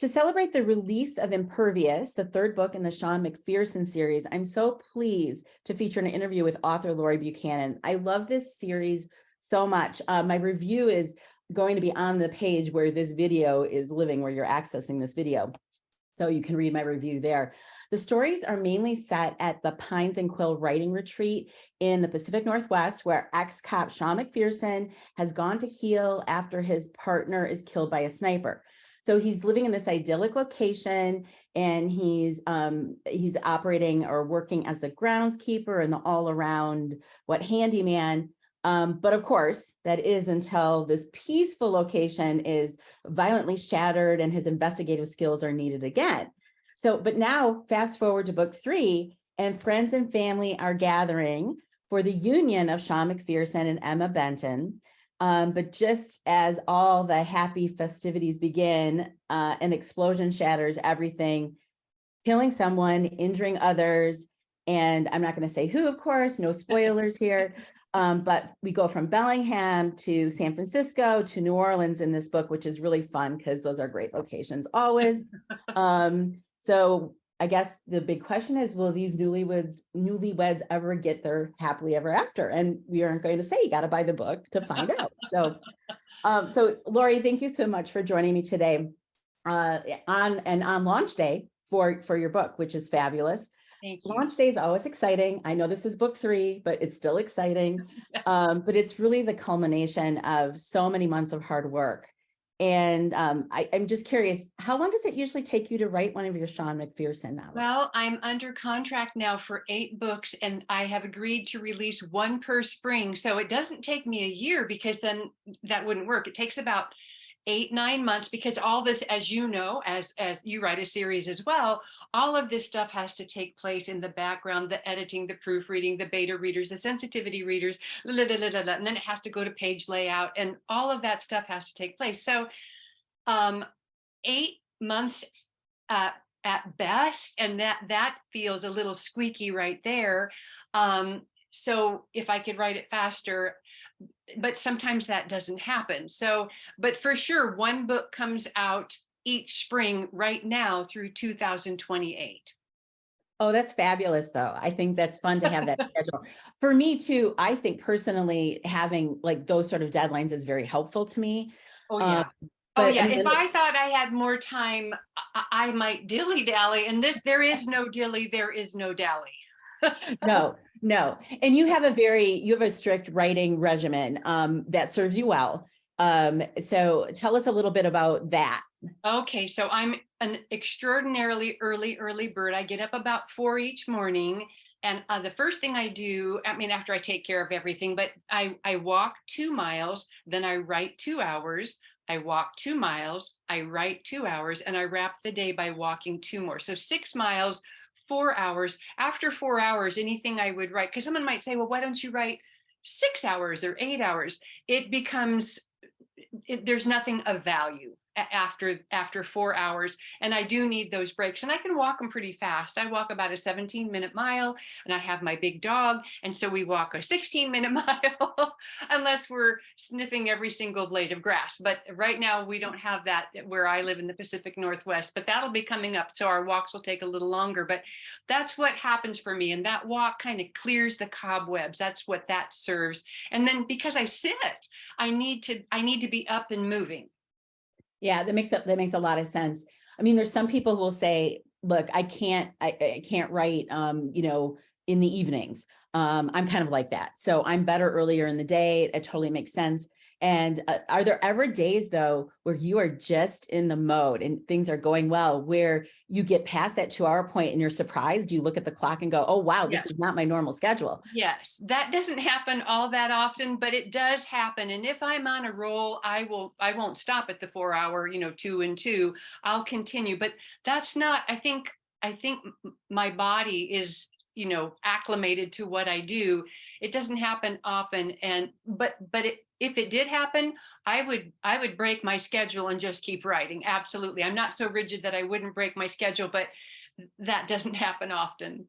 To celebrate the release of Impervious, the third book in the Sean McPherson series, I'm so pleased to feature an interview with author Laurie Buchanan. I love this series so much. My review is going to be on the page where this video is living, where you're accessing this video. So you can read my review there. The stories are mainly set at the Pines and Quill Writing Retreat in the Pacific Northwest, where ex-cop Sean McPherson has gone to heal after his partner is killed by a sniper. So he's living in this idyllic location, and he's operating or working as the groundskeeper and the all-around handyman. But of course, that is until this peaceful location is violently shattered and his investigative skills are needed again. So, but now fast forward to book 3, and friends and family are gathering for the union of Sean McPherson and Emma Benton. But just as all the happy festivities begin, an explosion shatters everything, killing someone, injuring others. And I'm not going to say who, of course, no spoilers here. But we go from Bellingham to San Francisco to New Orleans in this book, which is really fun because those are great locations always. So I guess the big question is, will these newlyweds ever get their happily ever after? And we aren't going to say, you got to buy the book to find out. So, so Laurie, thank you so much for joining me today on launch day for your book, which is fabulous. Thank you. Launch day is always exciting. I know this is book 3, but it's still exciting. But it's really the culmination of so many months of hard work. And I'm just curious, how long does it usually take you to write one of your Sean McPherson novels? Well, I'm under contract now for 8 books, and I have agreed to release 1 per spring. So it doesn't take me a year, because then that wouldn't work. It takes about 8-9 months, because all this, as you know, as you write a series as well, all of this stuff has to take place in the background: the editing, the proofreading, the beta readers, the sensitivity readers, and then it has to go to page layout, and all of that stuff has to take place. So 8 months at best, and that feels a little squeaky right there. So if I could write it faster, but sometimes that doesn't happen. So, but for sure, 1 book comes out each spring right now through 2028. Oh, that's fabulous, though. I think that's fun to have that schedule. For me, too, I think personally having like those sort of deadlines is very helpful to me. Oh, yeah. But Oh, yeah. I mean, If I thought I had more time, I might dilly-dally. And there is no dilly, there is no dally. no. And you have a strict writing regimen that serves you well. So tell us a little bit about that. Okay, so I'm an extraordinarily early bird. I get up about 4 each morning. And the first thing I do, I mean, after I take care of everything, but I walk 2 miles, then I write 2 hours. I walk 2 miles, I write 2 hours, and I wrap the day by walking 2 more. So 6 miles, 4 hours. After 4 hours, anything I would write, because someone might say, well, why don't you write 6 hours or 8 hours? It becomes, there's nothing of value after 4 hours, and I do need those breaks. And I can walk them pretty fast. I walk about a 17-minute mile, and I have my big dog, and so we walk a 16-minute mile unless we're sniffing every single blade of grass. But right now we don't have that where I live in the Pacific Northwest, but that'll be coming up, so our walks will take a little longer. But that's what happens for me, and that walk kind of clears the cobwebs. That's what that serves. And then because I sit, I need to be up and moving. Yeah, that makes a lot of sense. I mean, there's some people who will say, look, I can't write, in the evenings. I'm kind of like that. So I'm better earlier in the day. It totally makes sense. And are there ever days, though, where you are just in the mode and things are going well, where you get past that 2-hour point and you're surprised? You look at the clock and go, oh, wow, this is not my normal schedule. Yes, that doesn't happen all that often, but it does happen. And if I'm on a roll, I won't stop at the 4-hour, 2 and 2. I'll continue. But that's not, I think my body is, acclimated to what I do. It doesn't happen often. But if it did happen, I would break my schedule and just keep writing. Absolutely. I'm not so rigid that I wouldn't break my schedule, but that doesn't happen often.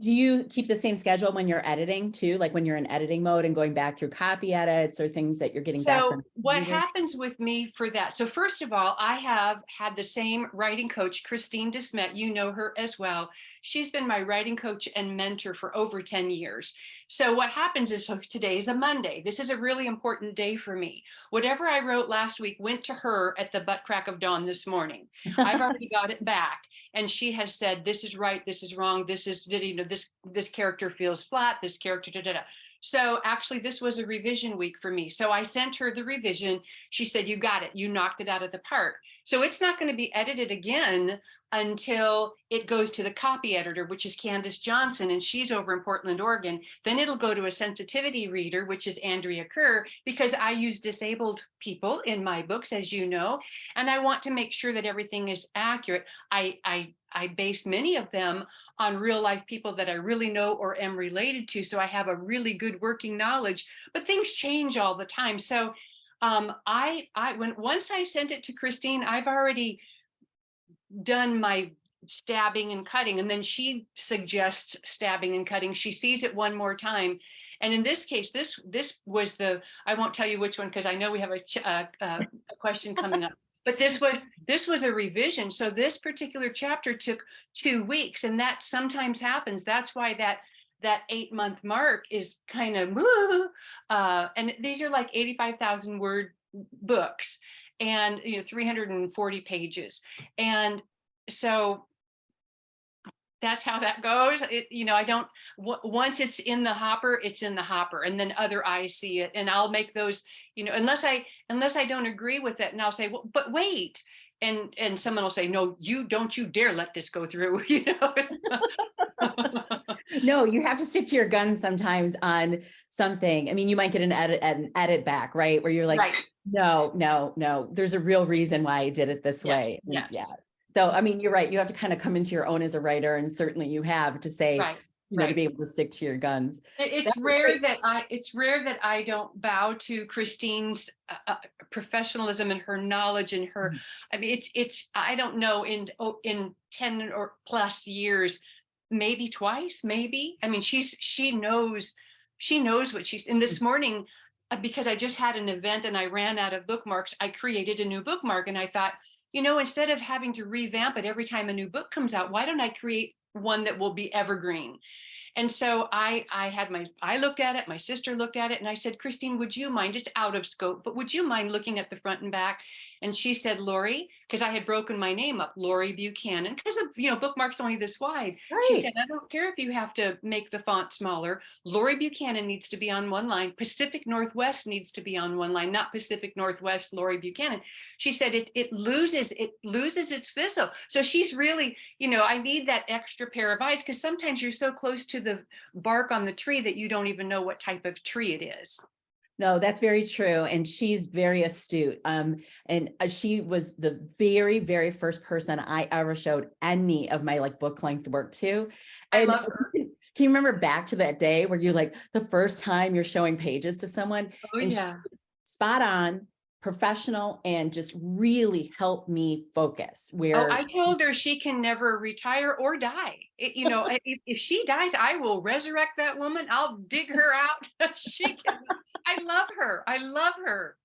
Do you keep the same schedule when you're editing too? Like when you're in editing mode and going back through copy edits or things that you're getting back So from what readers? happens with me for that? So first of all, I have had the same writing coach, Christine DeSmet. You know her as well. She's been my writing coach and mentor for over 10 years. So what happens is, so today is a Monday. This is a really important day for me. Whatever I wrote last week went to her at the butt crack of dawn this morning. I've already got it back. And she has said, this is right, this is wrong, this is, you know, this character feels flat, this character, da, da, da. So actually, this was a revision week for me. So I sent her the revision. She said, you got it. You knocked it out of the park. So it's not going to be edited again until it goes to the copy editor, which is Candace Johnson, and she's over in Portland, Oregon. Then it'll go to a sensitivity reader, which is Andrea Kerr, because I use disabled people in my books, as you know, and I want to make sure that everything is accurate. I base many of them on real life people that I really know or am related to. So I have a really good working knowledge, but things change all the time. So once I sent it to Christine, I've already done my stabbing and cutting, and then she suggests stabbing and cutting. She sees it one more time. And in this case, this was I won't tell you which one, because I know we have a question coming up. But this was a revision. So this particular chapter took 2 weeks, and that sometimes happens. That's why that 8-month mark is kind of and these are like 85,000 word books, and 340 pages. And so that's how that goes. I don't, once it's in the hopper, it's in the hopper, and then other eyes see it, and I'll make those, unless I don't agree with it, and I'll say, well, but wait, and someone will say, no, don't you dare let this go through. No, you have to stick to your guns sometimes on something. I mean, you might get an edit back, right? Where you're like, right. no, there's a real reason why I did it this way. And Yes. yeah. So, I mean, you're right. You have to kind of come into your own as a writer, and certainly you have to say, Right. to be able to stick to your guns. It's rare that I don't bow to Christine's professionalism and her knowledge and her. I mean, it's I don't know, in 10 or plus years, maybe twice, maybe. I mean, she knows what she's. And this morning, because I just had an event and I ran out of bookmarks, I created a new bookmark, and I thought, instead of having to revamp it every time a new book comes out, why don't I create one that will be evergreen? And so I looked at it, my sister looked at it, and I said, Christine, would you mind, it's out of scope, but would you mind looking at the front and back? And she said, Laurie, because I had broken my name up, Laurie Buchanan, because of, bookmarks only this wide. Right. She said, I don't care if you have to make the font smaller. Laurie Buchanan needs to be on one line. Pacific Northwest needs to be on one line, not Pacific Northwest, Laurie Buchanan. She said, it loses its fizzle. So she's really, I need that extra pair of eyes, because sometimes you're so close to the bark on the tree that you don't even know what type of tree it is. No, that's very true. And she's very astute. And she was the very, very first person I ever showed any of my book length work to. And I love her. Can you remember back to that day where you the first time you're showing pages to someone? Oh, and yeah. She was spot on, professional, and just really helped me focus. Where I told her she can never retire or die. If she dies, I will resurrect that woman. I'll dig her out. She can. I love her. I love her.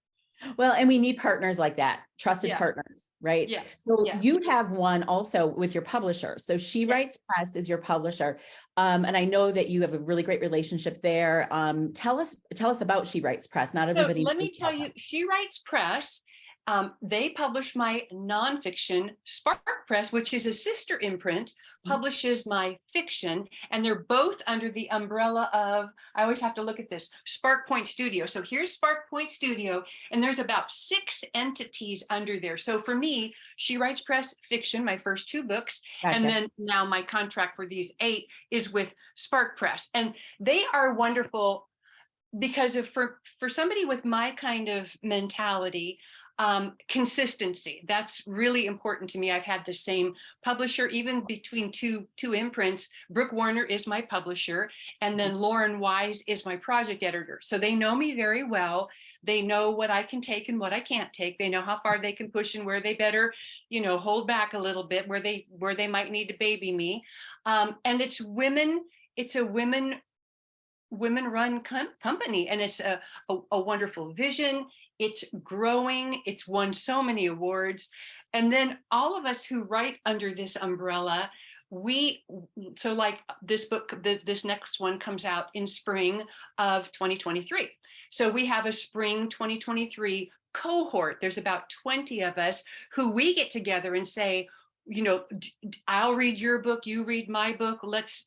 Well, and we need partners like that, trusted partners, right? Yes. So yes. you have one also with your publisher. So She Writes Press is your publisher. And I know that you have a really great relationship there. Tell us about She Writes Press. Not everybody. Let me tell you, She Writes Press. They publish my nonfiction. Spark Press, which is a sister imprint, publishes my fiction, and they're both under the umbrella of, I always have to look at this, Spark Point Studio. So here's Spark Point Studio, and there's about 6 entities under there. So for me, She Writes Press fiction, my first 2 books, and then now my contract for these 8 is with Spark Press, and they are wonderful because for somebody with my kind of mentality, consistency, that's really important to me. I've had the same publisher, even between two imprints. Brooke Warner is my publisher, and then Lauren Wise is my project editor. So they know me very well. They know what I can take and what I can't take. They know how far they can push and where they better, hold back a little bit, where they might need to baby me. And it's women it's a women run company, and it's a wonderful vision. It's growing. It's won so many awards. And then all of us who write under this umbrella, so like this book, this next one comes out in spring of 2023. So we have a spring 2023 cohort. There's about 20 of us who we get together and say, I'll read your book, you read my book. Let's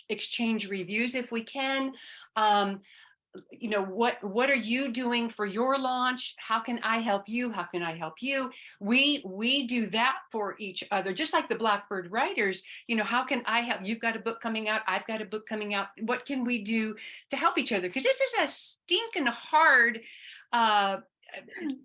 exchange reviews if we can. What are you doing for your launch? How can I help you? How can I help you? We do that for each other, just like the Blackbird writers. How can I help? You've got a book coming out. I've got a book coming out. What can we do to help each other? Because this is a stinking hard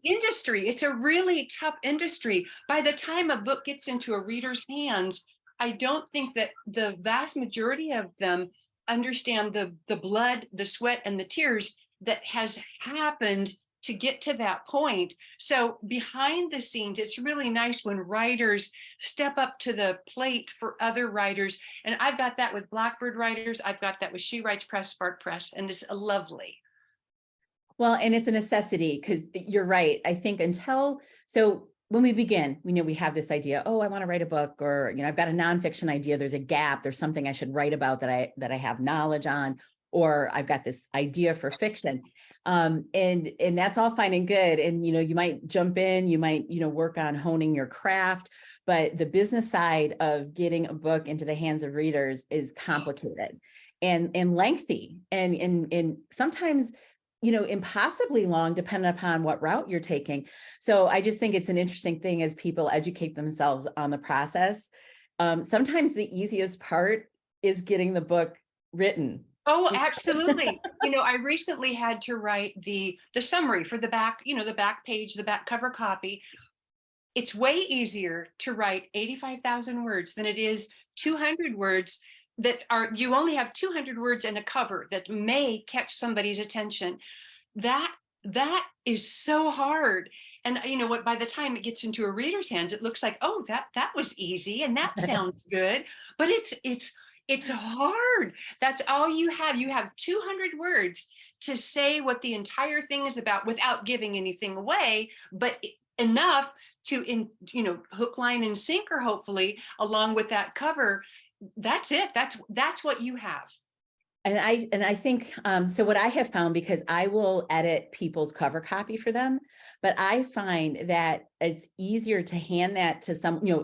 industry. It's a really tough industry. By the time a book gets into a reader's hands, I don't think that the vast majority of them understand the blood, the sweat, and the tears that has happened to get to that point. So behind the scenes, it's really nice when writers step up to the plate for other writers. And I've got that with Blackbird writers. I've got that with She Writes Press, Spark Press, and it's lovely. Well, and it's a necessity, because you're right. I think so when we begin, we have this idea, oh, I want to write a book, or, I've got a nonfiction idea. There's a gap. There's something I should write about that I have knowledge on, or I've got this idea for fiction. And that's all fine and good. And, you might jump in, you might, work on honing your craft, but the business side of getting a book into the hands of readers is complicated and lengthy. And sometimes, impossibly long, depending upon what route you're taking. So I just think it's an interesting thing as people educate themselves on the process. Sometimes the easiest part is getting the book written. Oh, absolutely. I recently had to write the summary for the back, the back page, the back cover copy. It's way easier to write 85,000 words than it is 200 words you only have 200 words in a cover that may catch somebody's attention. That is so hard. And what, by the time it gets into a reader's hands, it looks like, oh, that was easy and that sounds good. But it's hard. That's all you have. You have 200 words to say what the entire thing is about without giving anything away, but enough to hook, line, and sinker, hopefully, along with that cover. That's it. That's what you have. And I think, so what I have found, because I will edit people's cover copy for them, but I find that it's easier to hand that to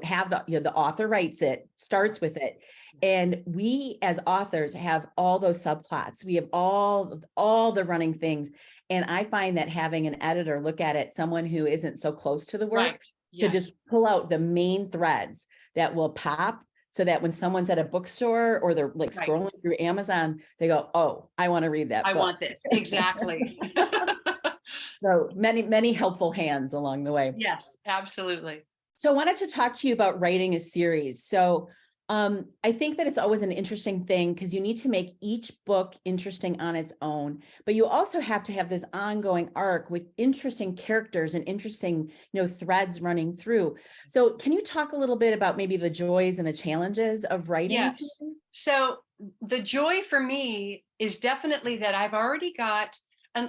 have the author writes it, starts with it. And we as authors have all those subplots. We have all the running things. And I find that having an editor look at it, someone who isn't so close to the work, Right. Yes. to just pull out the main threads that will pop, so that when someone's at a bookstore or they're like scrolling through Amazon, they go, oh, I want to read that book. I want this. Exactly. So many helpful hands along the way. Yes, absolutely. So I wanted to talk to you about writing a series. So I think that it's always an interesting thing, because you need to make each book interesting on its own, but you also have to have this ongoing arc with interesting characters and interesting, threads running through. So can you talk a little bit about maybe the joys and the challenges of writing? Yes. So the joy for me is definitely that I've already got,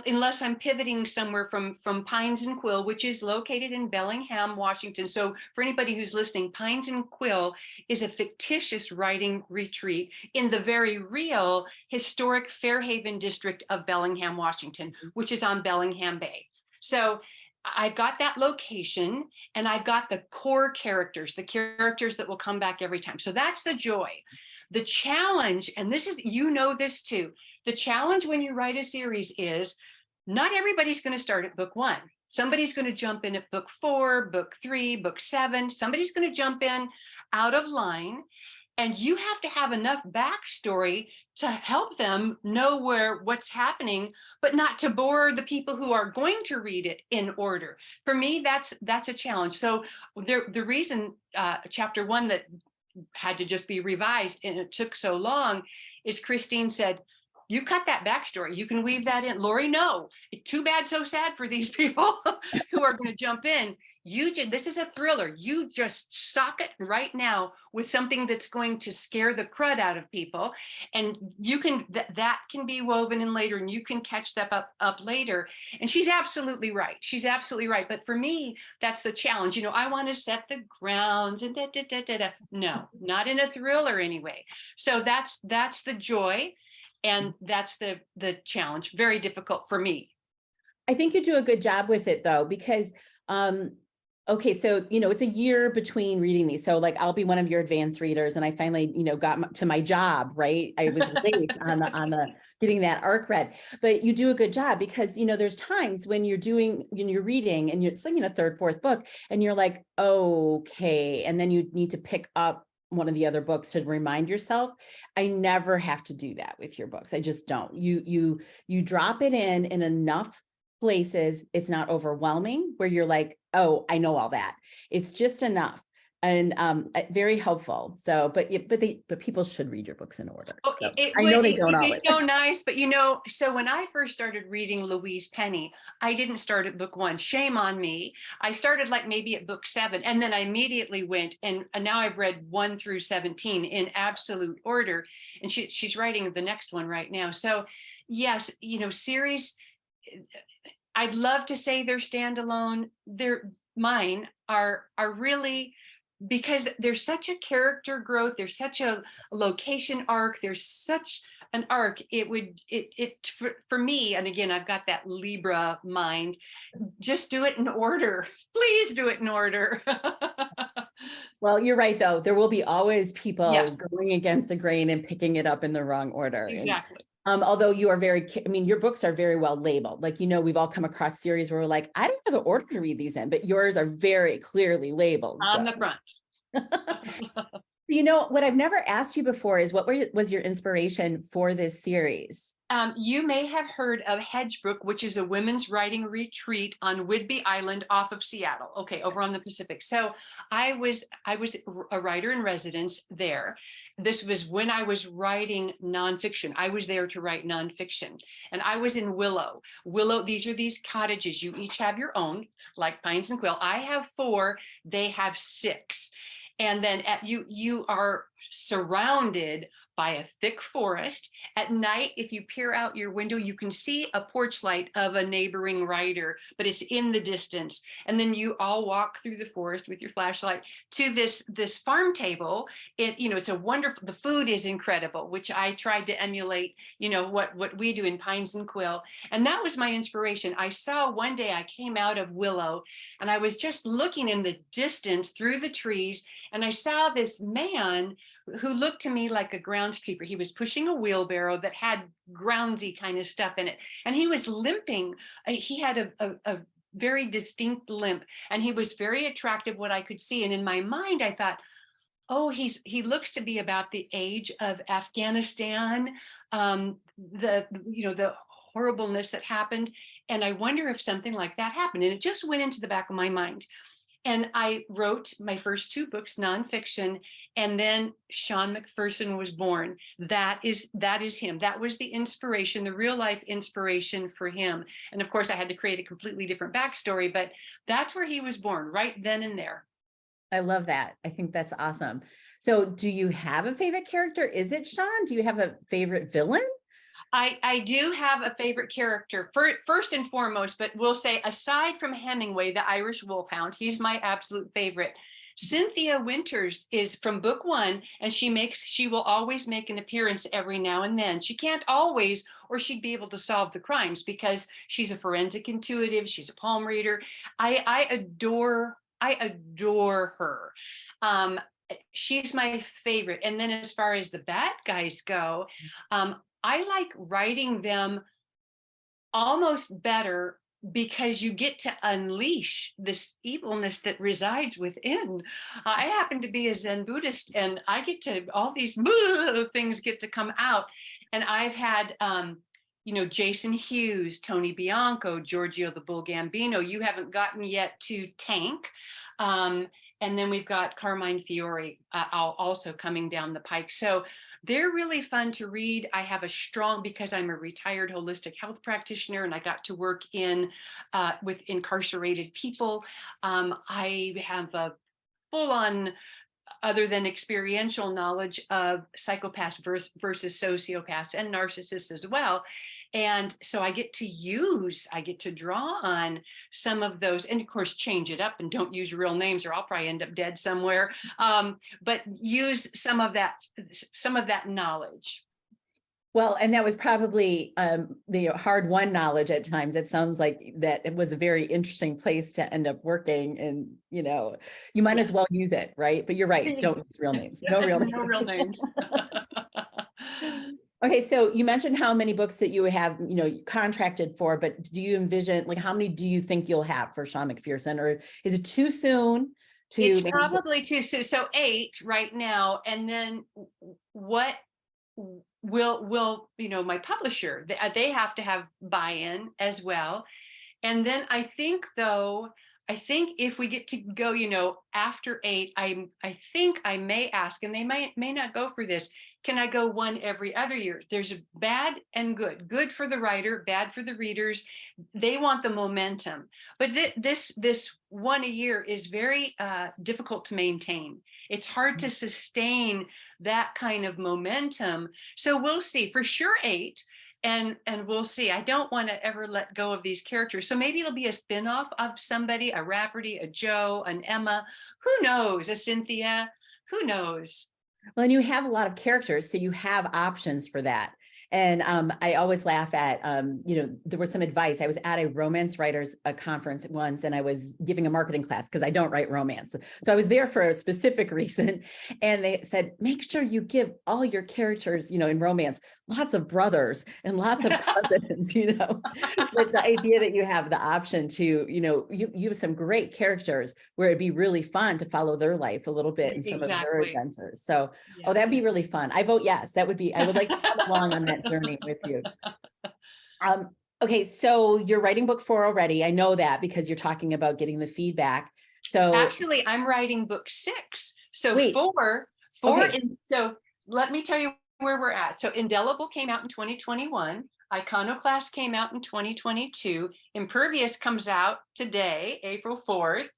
unless I'm pivoting somewhere from Pines and Quill, which is located in Bellingham, Washington. So for anybody who's listening, Pines and Quill is a fictitious writing retreat in the very real historic Fairhaven district of Bellingham, Washington, which is on Bellingham Bay. So I've got that location, and I've got the core characters, the characters that will come back every time. So that's the joy. The challenge, and this is, this too, the challenge when you write a series is not everybody's going to start at book 1. Somebody's going to jump in at book 4, book 3, book 7. Somebody's going to jump in out of line, and you have to have enough backstory to help them know what's happening, but not to bore the people who are going to read it in order. For me, that's a challenge. So the reason chapter 1 that had to just be revised and it took so long is Christine said, you cut that backstory, you can weave that in. Laurie, no, too bad, so sad for these people who are going to jump in. this is a thriller. You just sock it right now with something that's going to scare the crud out of people. And you can, that can be woven in later, and you can catch that up later. And she's absolutely right. She's absolutely right. But for me, that's the challenge. I want to set the grounds and da, da, da, da, da. No, not in a thriller anyway. So that's the joy. And that's the challenge. Very difficult for me. I think you do a good job with it though, because, okay, so, it's a year between reading these. So like, I'll be one of your advanced readers, and I finally, got to my job, right? I was late on the getting that arc read, but you do a good job because, there's times when you're reading and it's like, third, fourth book, and you're like, okay. And then you need to pick up one of the other books to remind yourself. I never have to do that with your books. I just don't. You drop it in enough places, it's not overwhelming where you're like, oh, I know all that. It's just enough, and very helpful. So, but people should read your books in order. Oh, So I know they it don't would always. be so nice, but so when I first started reading Louise Penny, I didn't start at book 1. Shame on me. I started like maybe at book 7, and then I immediately went, and now I've read 1 through 17 in absolute order, and she's writing the next one right now. So yes, series, I'd love to say they're standalone. Mine are really, because there's such a character growth, there's such a location arc, there's such an arc. For me, and again, I've got that Libra mind, just do it in order. Please do it in order. Well, you're right, though. There will be always people Yes, going against the grain and picking it up in the wrong order. exactly. Although you are your books are very well labeled. Like, we've all come across series where we're like, I don't have an order to read these in, but yours are very clearly labeled. On the front. What I've never asked you before is what was your inspiration for this series? You may have heard of Hedgebrook, which is a women's writing retreat on Whidbey Island off of Seattle. Okay, over on the Pacific. So I was a writer in residence there. This was when I was writing nonfiction. I was there to write nonfiction. And I was in Willow. These are these cottages. You each have your own, like Pines and Quill. I have 4, they have 6. And then you are surrounded by a thick forest. At night, if you peer out your window, you can see a porch light of a neighboring writer, but it's in the distance. And then you all walk through the forest with your flashlight to this farm table. It's a wonderful, the food is incredible, which I tried to emulate, what we do in Pines and Quill. And that was my inspiration. I saw one day I came out of Willow and I was just looking in the distance through the trees, and I saw this man who looked to me like a groundskeeper. He was pushing a wheelbarrow that had groundsy kind of stuff in it, and he was limping. He had a very distinct limp, and he was very attractive, what I could see. And in my mind, I thought, oh, he looks to be about the age of Afghanistan, the horribleness that happened. And I wonder if something like that happened. And it just went into the back of my mind. And I wrote my first 2 books, nonfiction, and then Sean McPherson was born. That is him. That was the inspiration, the real life inspiration for him. And of course, I had to create a completely different backstory, but that's where he was born, right then and there. I love that. I think that's awesome. So do you have a favorite character? Is it Sean? Do you have a favorite villain? I do have a favorite character, first and foremost, but we'll say aside from Hemingway, the Irish Wolfhound, he's my absolute favorite. Cynthia Winters is from book 1, and she will always make an appearance every now and then. She can't always, or she'd be able to solve the crimes, because she's a forensic intuitive. She's a palm reader. I adore her. She's my favorite. And then as far as the bad guys go, I like writing them almost better because you get to unleash this evilness that resides within. I happen to be a Zen Buddhist, and I get to, all these things get to come out. And I've had, Jason Hughes, Tony Bianco, Giorgio the Bull Gambino. You haven't gotten yet to Tank. And then we've got Carmine Fiore also coming down the pike. So They're really fun to read. I have a strong, because I'm a retired holistic health practitioner and I got to work with incarcerated people. I have a full on, other than experiential knowledge of psychopaths versus sociopaths and narcissists as well. And so I get to draw on some of those, and of course, change it up and don't use real names or I'll probably end up dead somewhere. But use some of that knowledge. Well, and that was probably the hard-won knowledge at times. It sounds like that it was a very interesting place to end up working, and you might as well use it, right? But you're right, don't use real names. No real names. No real names. Okay, so you mentioned how many books that you have, contracted for, but do you envision, like, how many do you think you'll have for Sean McPherson, or is it too soon to? It's probably too soon. So 8 right now, and then what will my publisher, they have to have buy-in as well. And then I think if we get to go, after 8, I think I may ask, and they may not go for this. Can I go one every other year? There's a bad and good. Good for the writer, bad for the readers. They want the momentum, but this one a year is very difficult to maintain. It's hard to sustain that kind of momentum. So we'll see. For sure 8. And we'll see. I don't want to ever let go of these characters. So maybe it'll be a spinoff of somebody, a Rafferty, a Joe, an Emma, who knows, a Cynthia, who knows? Well, and you have a lot of characters, so you have options for that. And I always laugh at, there was some advice. I was at a romance writers conference once, and I was giving a marketing class because I don't write romance. So I was there for a specific reason. And they said, make sure you give all your characters, in romance, lots of brothers and lots of cousins, like the idea that you have the option to, you have some great characters where it'd be really fun to follow their life a little bit in some of their adventures. So, yes. That'd be really fun. I vote yes. That would be, I would like to come along on that journey with you. Okay, so you're writing book 4 already. I know that because you're talking about getting the feedback. So actually, I'm writing book 6. So wait. 4. Okay. So let me tell you where we're at. So Indelible came out in 2021. Iconoclast came out in 2022. Impervious comes out today, April 4th.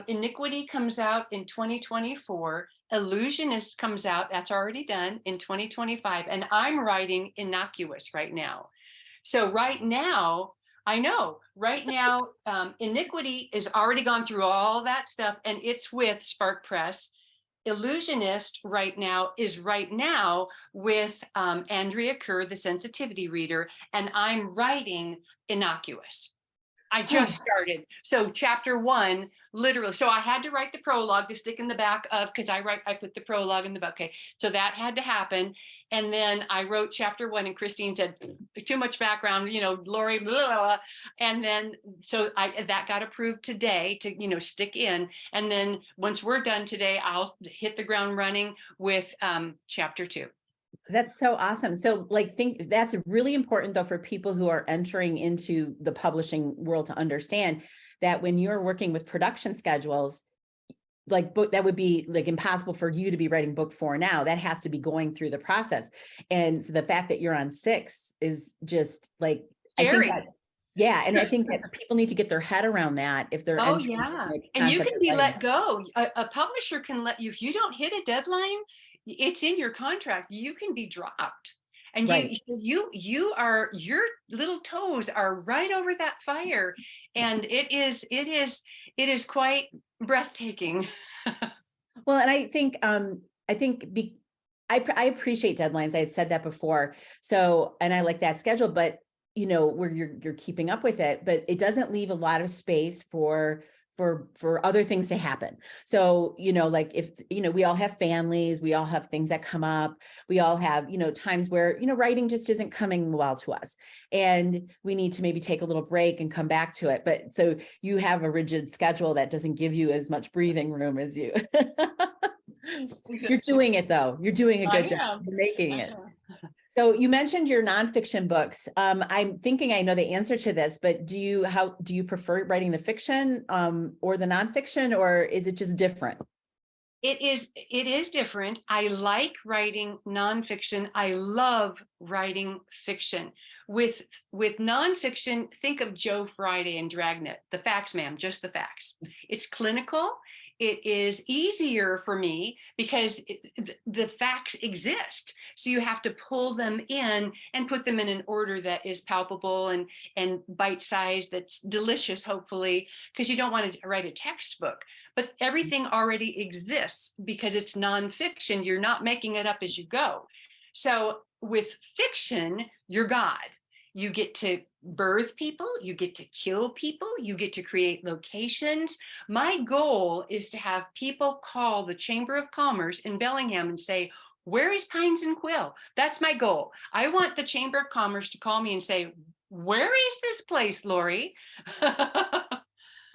Iniquity comes out in 2024. Illusionist comes out, that's already done, in 2025. And I'm writing Innocuous right now. So right now, Iniquity is already gone through all that stuff, and it's with Spark Press. Illusionist right now is with Andrea Kerr, the sensitivity reader, and I'm writing Innocuous. I just started. So chapter 1, literally. So I had to write the prologue to stick in the back of, because I put the prologue in the back. Okay. So that had to happen. And then I wrote chapter 1, and Christine said, too much background, Laurie, blah, blah, blah. And then, so that got approved today to, stick in. And then once we're done today, I'll hit the ground running with chapter 2. That's so awesome. So think that's really important though, for people who are entering into the publishing world, to understand that when you're working with production schedules, that would be impossible for you to be writing book 4 now. That has to be going through the process. And so the fact that you're on 6 is just scary. I think that, yeah. And I think that people need to get their head around that if they're and you can be let go. A publisher can let you, if you don't hit a deadline, it's in your contract, you can be dropped. And your little toes are right over that fire. And it is quite breathtaking. Well, and I think I appreciate deadlines. I had said that before. So, and I like that schedule, but where you're keeping up with it, but it doesn't leave a lot of space for other things to happen. So, if, we all have families, we all have things that come up, we all have, times where, writing just isn't coming well to us, and we need to maybe take a little break and come back to it. But so you have a rigid schedule that doesn't give you as much breathing room as you. You're doing it though. You're doing a good job. You're making it. So you mentioned your nonfiction books. I'm thinking I know the answer to this, but do you prefer writing the fiction or the nonfiction, or is it just different? It is different. I like writing nonfiction. I love writing fiction. With nonfiction, think of Joe Friday and Dragnet, the facts, ma'am, just the facts. It's clinical. It is easier for me because the facts exist. So you have to pull them in and put them in an order that is palpable and bite-sized, that's delicious, hopefully, because you don't want to write a textbook. But everything already exists because it's nonfiction. You're not making it up as you go. So with fiction, you're God. You get to birth people, you get to kill people, you get to create locations. My goal is to have people call the Chamber of Commerce in Bellingham and say, where is Pines and Quill? That's my goal. I want the Chamber of Commerce to call me and say, where is this place, Laurie?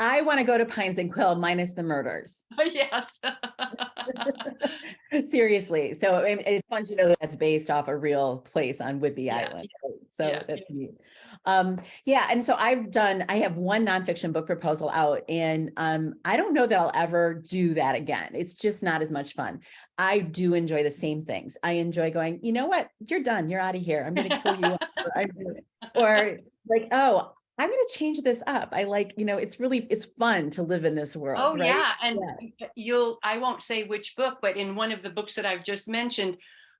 I want to go to Pines and Quill minus the murders. Yes. Seriously. So it's fun to know that that's based off a real place on Whidbey Yeah. Island. So Yeah. that's neat. Yeah. And so I have one nonfiction book proposal out, and I don't know that I'll ever do that again. It's just not as much fun. I do enjoy the same things. I enjoy going, you know what, you're done. You're out of here. I'm going to kill you. Or like, oh, I'm going to change this up. I like, it's fun to live in this world. Oh, right? yeah. And I won't say which book, but in one of the books that I've just mentioned,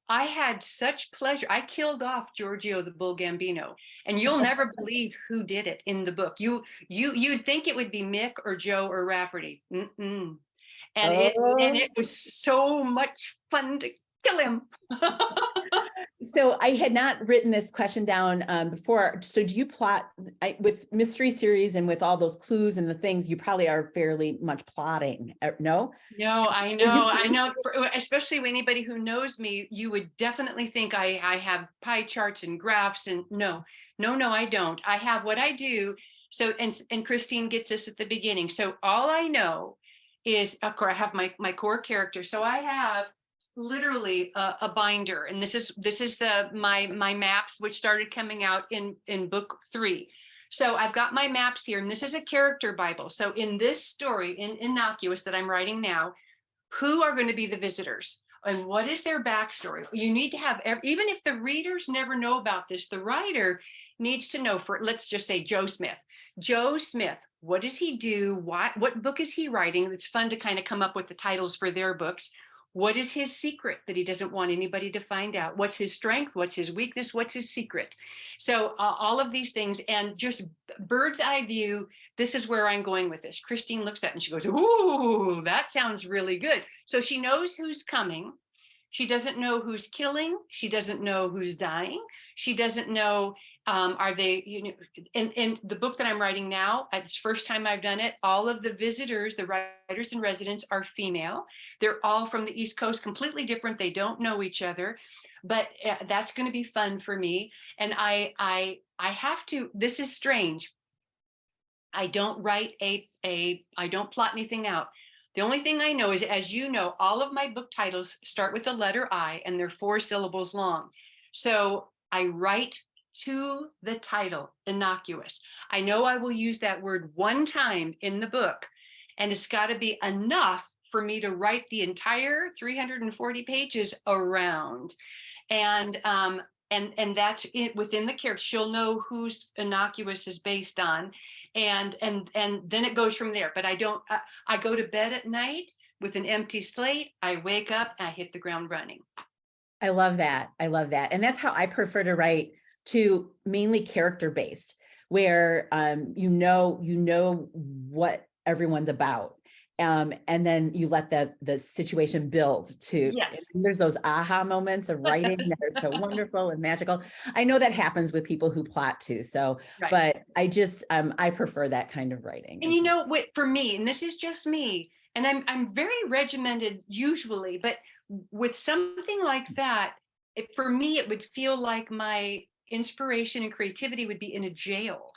I had such pleasure. I killed off Giorgio the Bull Gambino, and you'll never believe who did it in the book. You'd think it would be Mick or Joe or Rafferty. Mm-mm. And it was so much fun to kill him. So I had not written this question down before. So do you plot with mystery series and with all those clues and the things, you probably are fairly much plotting, no? No, I know. Especially anybody who knows me, you would definitely think I have pie charts and graphs, and no, I don't. I have what I do. So, and Christine gets this at the beginning. So all I know is, of course, I have my core character. So I have literally a binder, and this is my maps, which started coming out in book 3. So I've got my maps here, and this is a character Bible. So in this story, in Innocuous that I'm writing now, who are going to be the visitors and what is their backstory? You need to have, even if the readers never know about this, the writer needs to know. For, let's just say, Joe Smith. Joe Smith, what does he do? What book is he writing? It's fun to kind of come up with the titles for their books. What is his secret that he doesn't want anybody to find out? What's his strength? What's his weakness? What's his secret? So all of these things, and just bird's eye view, this is where I'm going with this. Christine looks at it and she goes, ooh, that sounds really good. So she knows who's coming. She doesn't know who's killing. She doesn't know who's dying. She doesn't know, are they, and the book that I'm writing now, it's the first time I've done it, all of the visitors, the writers in residence, are female. They're all from the East Coast, completely different. They don't know each other, but that's going to be fun for me. And I have to, this is strange. I don't write I don't plot anything out. The only thing I know is, as you know, all of my book titles start with the letter I, and they're 4 syllables long. So I write to the title, Innocuous. I know I will use that word one time in the book, and it's got to be enough for me to write the entire 340 pages around. And that's it within the character. She'll know who's Innocuous is based on, and then it goes from there. But I don't. I go to bed at night with an empty slate. I wake up, I hit the ground running. I love that. And that's how I prefer to write, to mainly character based, where you know what everyone's about. And then you let the situation build to, yes. There's those aha moments of writing that are so wonderful and magical. I know that happens with people who plot too. So, right. But I just, I prefer that kind of writing. And for me, and this is just me, and I'm very regimented usually, but with something like that, for me, it would feel like my inspiration and creativity would be in a jail.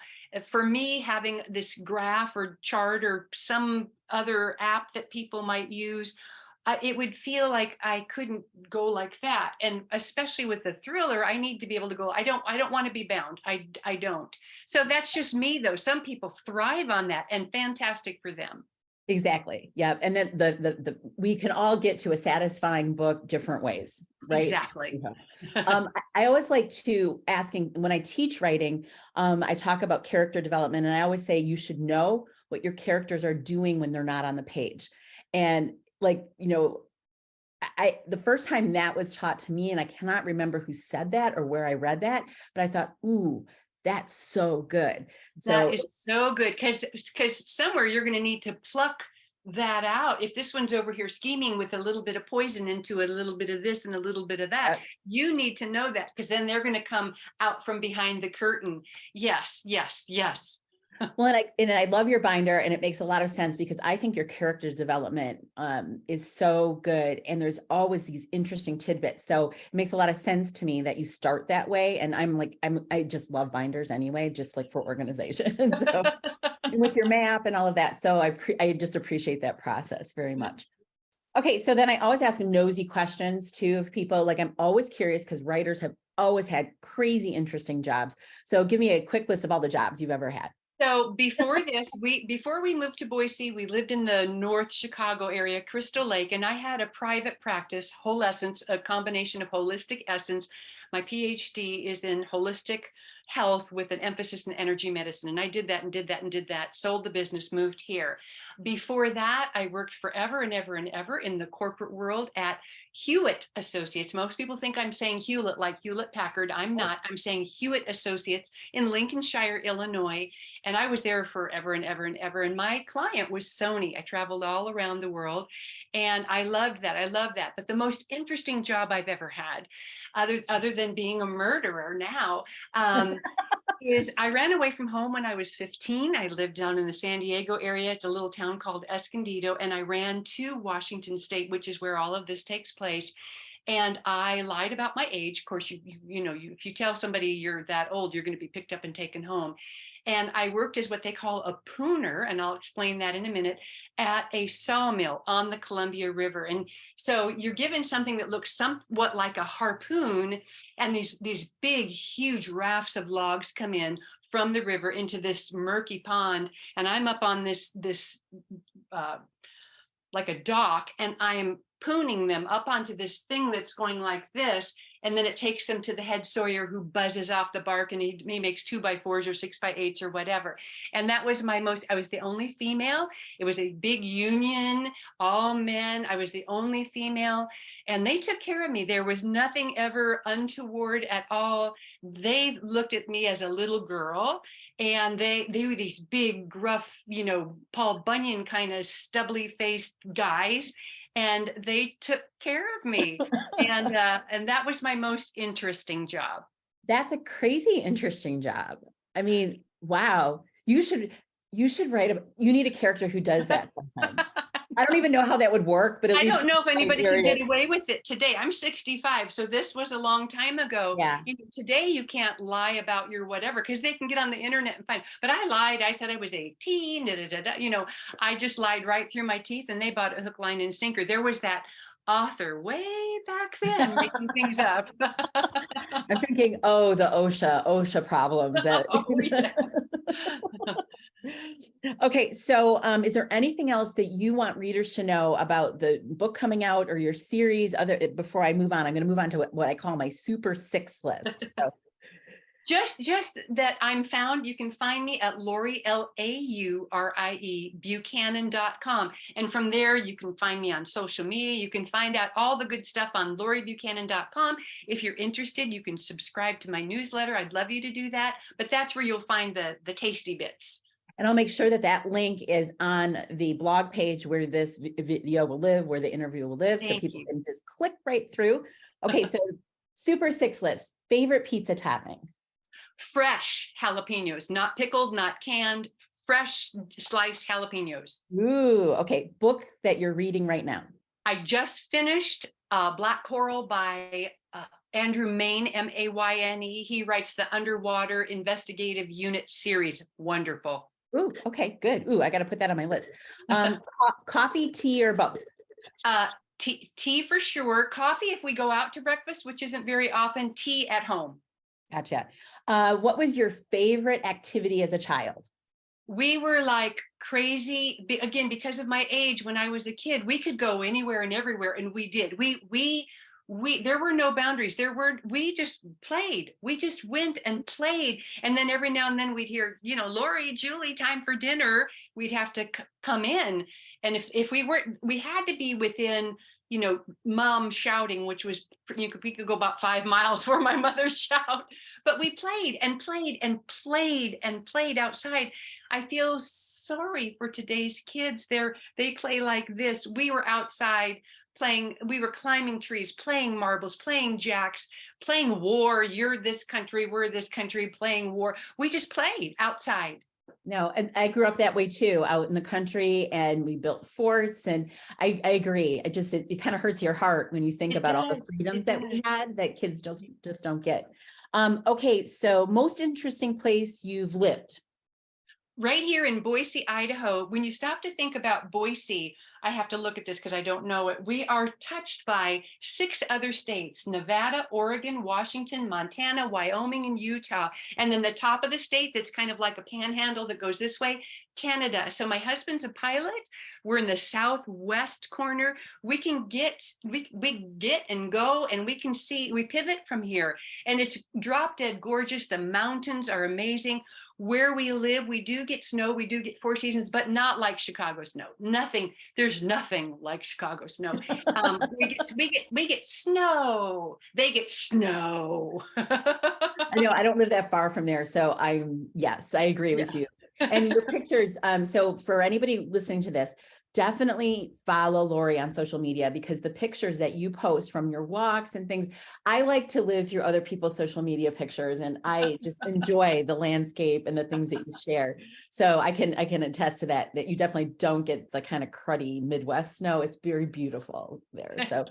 For me, having this graph or chart or some other app that people might use, it would feel like I couldn't go like that. And especially with the thriller, I need to be able to go, I don't want to be bound. I don't. So that's just me though. Some people thrive on that, and fantastic for them. Exactly. Yeah. And then we can all get to a satisfying book different ways, right? Exactly. I always like to asking when I teach writing, I talk about character development, and I always say you should know what your characters are doing when they're not on the page. And like, the first time that was taught to me, and I cannot remember who said that or where I read that, but I thought, ooh, that's so good. That So is so good, because somewhere you're going to need to pluck that out. If this one's over here scheming with a little bit of poison into it, a little bit of this and a little bit of that, you need to know that, because then they're going to come out from behind the curtain. Yes, yes, yes. well, and I love your binder, and it makes a lot of sense because I think your character development is so good, and there's always these interesting tidbits. So it makes a lot of sense to me that you start that way. And I just love binders anyway, just like for organization. So and with your map and all of that. So I just appreciate that process very much. Okay, so then I always ask nosy questions too of people. Like I'm always curious because writers have always had crazy interesting jobs. So give me a quick list of all the jobs you've ever had. So before we moved to Boise, we lived in the North Chicago area, Crystal Lake, and I had a private practice, Whole Essence, a combination of holistic essence. My PhD is in holistic health with an emphasis in energy medicine. And I did that and did that and did that, sold the business, moved here. Before that, I worked forever and ever and ever in the corporate world at Hewitt Associates. Most people think I'm saying Hewlett like Hewlett Packard. I'm not. I'm saying Hewitt Associates in Lincolnshire, Illinois. And I was there forever and ever and ever. And my client was Sony. I traveled all around the world and I loved that. I love that. But the most interesting job I've ever had, other than being a murderer now, is I ran away from home when I was 15. I lived down in the San Diego area. It's a little town called Escondido. And I ran to Washington State, which is where all of this takes place. And I lied about my age. Of course, if you tell somebody you're that old, you're going to be picked up and taken home. And I worked as what they call a pooner, and I'll explain that in a minute, at a sawmill on the Columbia River. And so you're given something that looks somewhat like a harpoon, and these big, huge rafts of logs come in from the river into this murky pond. And I'm up on this like a dock, and I am pooning them up onto this thing that's going like this. And then it takes them to the head sawyer, who buzzes off the bark, and he makes 2x4s or 6x8s or whatever. And that was I was the only female. It was a big union, all men. I was the only female, and they took care of me. There was nothing ever untoward at all. They looked at me as a little girl, and they were these big, gruff, Paul Bunyan kind of stubbly faced guys. And they took care of me. And that was my most interesting job. That's a crazy interesting job. I mean, wow. You should you need a character who does that sometime. I don't even know how that would work, but at I least don't know if anybody can get away with it today. I'm 65, so this was a long time ago. Yeah. Today you can't lie about your whatever, because they can get on the internet and find. But I lied. I said I was 18. I just lied right through my teeth, and they bought a hook, line, and sinker. There was that author way back then making things up. I'm thinking, oh, the OSHA problems. Oh, yes. Okay, so is there anything else that you want readers to know about the book coming out or your series? Before I move on, I'm going to move on to what I call my Super Six list. So. Just that I'm found. You can find me at Laurie, Laurie, Buchanan.com. And from there, you can find me on social media. You can find out all the good stuff on LaurieBuchanan.com. If you're interested, you can subscribe to my newsletter. I'd love you to do that. But that's where you'll find the tasty bits. And I'll make sure that link is on the blog page where this video will live, where the interview will live. So people can just click right through. Okay, so Super Six list. Favorite pizza topping? Fresh jalapenos, not pickled, not canned, fresh sliced jalapenos. Ooh, okay. Book that you're reading right now. I just finished Black Coral by Andrew Mayne, Mayne. He writes the Underwater Investigative Unit series. Wonderful. Ooh, okay, good. Ooh, I got to put that on my list. Coffee, tea, or both? Tea for sure. Coffee if we go out to breakfast, which isn't very often. Tea at home. Gotcha. What was your favorite activity as a child? we were like crazy. Again, because of my age, when I was a kid, we could go anywhere and everywhere, and we did. We there were no boundaries. We just played. We just went and played. And then every now and then we'd hear, Laurie, Julie, time for dinner. We'd have to come in. And if we had to be within, mom shouting, which was, we could go about 5 miles for my mother shout, but we played and played and played and played outside. I feel sorry for today's kids. They play like this. We were outside playing, we were climbing trees, playing marbles, playing jacks, playing war. You're this country, we're this country, playing war. We just played outside. No, and I grew up that way too, out in the country, and we built forts. And I agree. It kind of hurts your heart when you think about all the freedoms that we had that kids just don't get. Okay, so most interesting place you've lived? Right here in Boise, Idaho. When you stop to think about Boise, I have to look at this because I don't know it. We are touched by 6 other states: Nevada, Oregon, Washington, Montana, Wyoming, and Utah. And then the top of the state that's kind of like a panhandle that goes this way, Canada. So my husband's a pilot. We're in the southwest corner. We get and go, and we pivot from here. And it's drop dead gorgeous. The mountains are amazing. Where we live, we do get snow, we do get 4 seasons, but not like Chicago snow. There's nothing like Chicago snow. We get snow. They get snow. I know I don't live that far from there, so yes, I agree with you. And your pictures. So for anybody listening to this, definitely follow Laurie on social media, because the pictures that you post from your walks and things, I like to live through other people's social media pictures, and I just enjoy the landscape and the things that you share. So I can attest to that you definitely don't get the kind of cruddy Midwest snow. It's very beautiful there. So,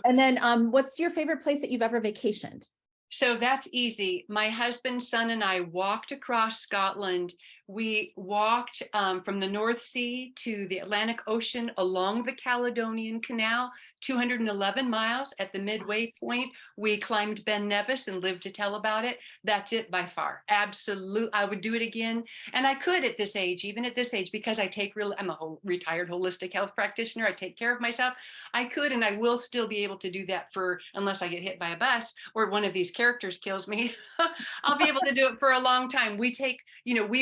and then what's your favorite place that you've ever vacationed? So that's easy. My husband, son, and I walked across Scotland. We walked from the North Sea to the Atlantic Ocean along the Caledonian Canal, 211 miles. At the midway point, we climbed Ben Nevis and lived to tell about it. That's it by far. Absolute. I would do it again. And I could at this age, even at this age, because I'm a retired holistic health practitioner. I take care of myself. I could, and I will still be able to do that unless I get hit by a bus or one of these characters kills me. I'll be able to do it for a long time. We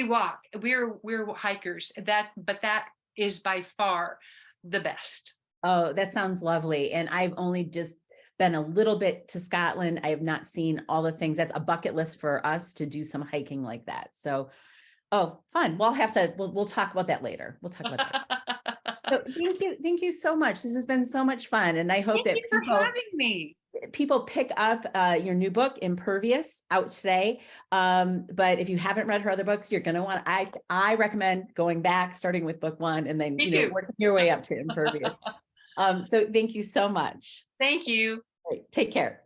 walk. We're hikers. But that is by far the best. Oh, that sounds lovely. And I've only just been a little bit to Scotland. I have not seen all the things. That's a bucket list for us to do some hiking like that. So, oh, fun. We'll talk about that later. We'll talk about that. So thank you so much. This has been so much fun, and I hope Thank you for having me. People pick up your new book, Impervious, out today. But if you haven't read her other books, you're going to want, I recommend going back, starting with book 1, and then, working your way up to Impervious. So thank you so much. Thank you. Take care.